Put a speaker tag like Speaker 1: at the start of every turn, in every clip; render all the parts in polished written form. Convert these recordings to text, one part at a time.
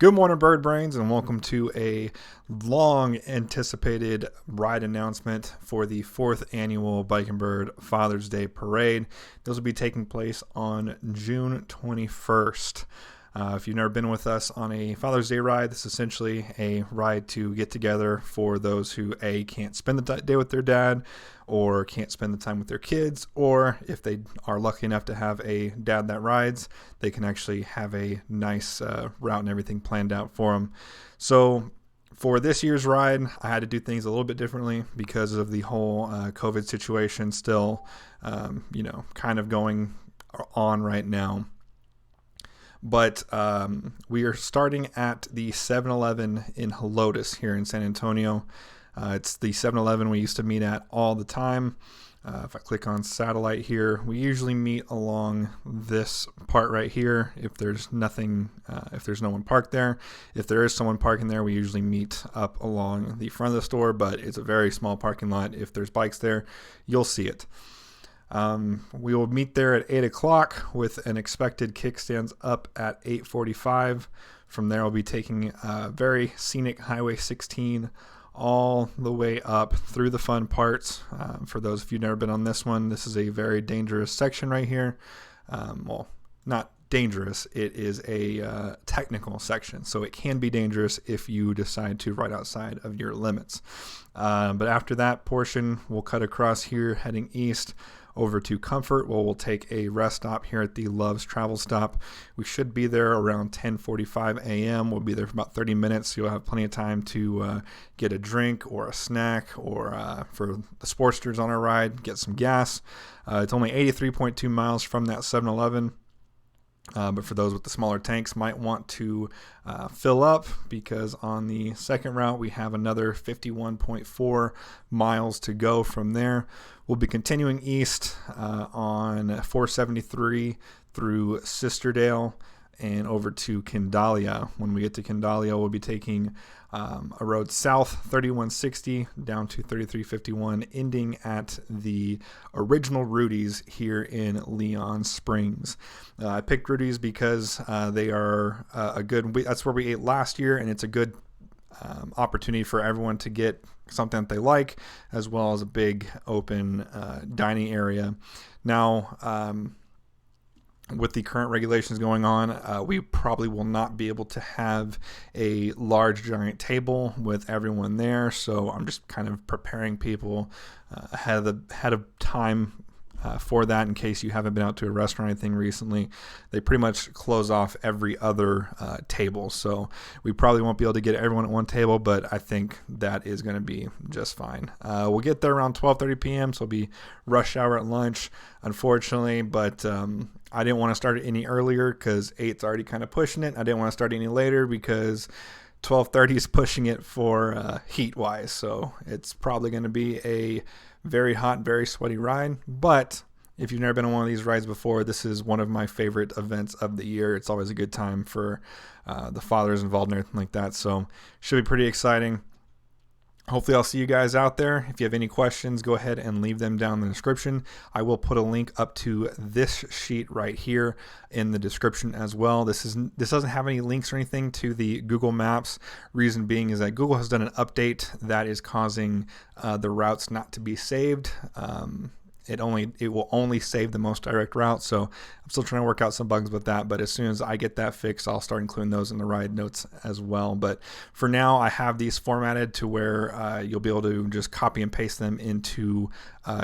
Speaker 1: Good morning, Bird Brains, and welcome to a long anticipated ride announcement for the 4th annual Bike and Bird Father's Day Parade. Those will be taking place on June 21st. If you've never been with us on a Father's Day ride, this is essentially a ride to get together for those who A, can't spend the day with their dad, or can't spend the time with their kids, or if they are lucky enough to have a dad that rides, they can actually have a nice route and everything planned out for them. So for this year's ride, I had to do things a little bit differently because of the whole COVID situation still, kind of going on right now. But we are starting at the 7-Eleven in Helotes here in San Antonio. It's the 7-Eleven we used to meet at all the time. If I click on satellite here, we usually meet along this part right here. If there's nothing, if there's no one parked there, if there is someone parking there, we usually meet up along the front of the store, but it's a very small parking lot. If there's bikes there, you'll see it. We will meet there at 8 o'clock with an expected kickstands up at 8:45. From there, we'll be taking very scenic Highway 16 all the way up through the fun parts. For those of you who've never been on this one, this is a very dangerous section right here. Well, not dangerous. It is a technical section, so it can be dangerous if you decide to ride outside of your limits. But after that portion, we'll cut across here heading east over to Comfort. We'll take a rest stop here at the Love's Travel Stop. We should be there around 10:45 a.m. We'll be there for about 30 minutes, so you'll have plenty of time to get a drink or a snack, or for the Sportsters on our ride, get some gas. It's only 83.2 miles from that 7-Eleven. But for those with the smaller tanks, might want to fill up, because on the second route we have another 51.4 miles to go from there. We'll be continuing east on 473 through Sisterdale and over to Candalia. When we get to Candalia, we'll be taking a road south 3160 down to 3351, ending at the original Rudy's here in Leon Springs. I picked Rudy's because they are that's where we ate last year, and it's a good opportunity for everyone to get something that they like, as well as a big open dining area. Now, with the current regulations going on, we probably will not be able to have a large giant table with everyone there. So I'm just kind of preparing people ahead of time for that, in case you haven't been out to a restaurant or anything recently. They pretty much close off every other table, so we probably won't be able to get everyone at one table, but I think that is going to be just fine. We'll get there around 12:30 p.m., so it'll be rush hour at lunch, unfortunately, but I didn't want to start it any earlier because 8's already kind of pushing it. I didn't want to start any later because 12:30 is pushing it for heat-wise, so it's probably going to be a very hot, very sweaty ride. But if you've never been on one of these rides before, this is one of my favorite events of the year. It's always a good time for the fathers involved and everything like that, so should be pretty exciting. Hopefully I'll see you guys out there. If you have any questions, go ahead and leave them down in the description. I will put a link up to this sheet right here in the description as well. This doesn't have any links or anything to the Google Maps. Reason being is that Google has done an update that is causing the routes not to be saved. It will only save the most direct route, so I'm still trying to work out some bugs with that, but as soon as I get that fixed, I'll start including those in the ride notes as well. But for now, I have these formatted to where you'll be able to just copy and paste them into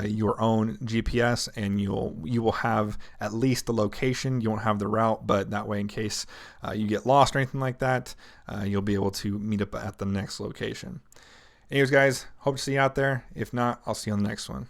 Speaker 1: your own GPS, and you will have at least the location. You won't have the route, but that way, in case you get lost or anything like that, you'll be able to meet up at the next location. Anyways, guys, hope to see you out there. If not, I'll see you on the next one.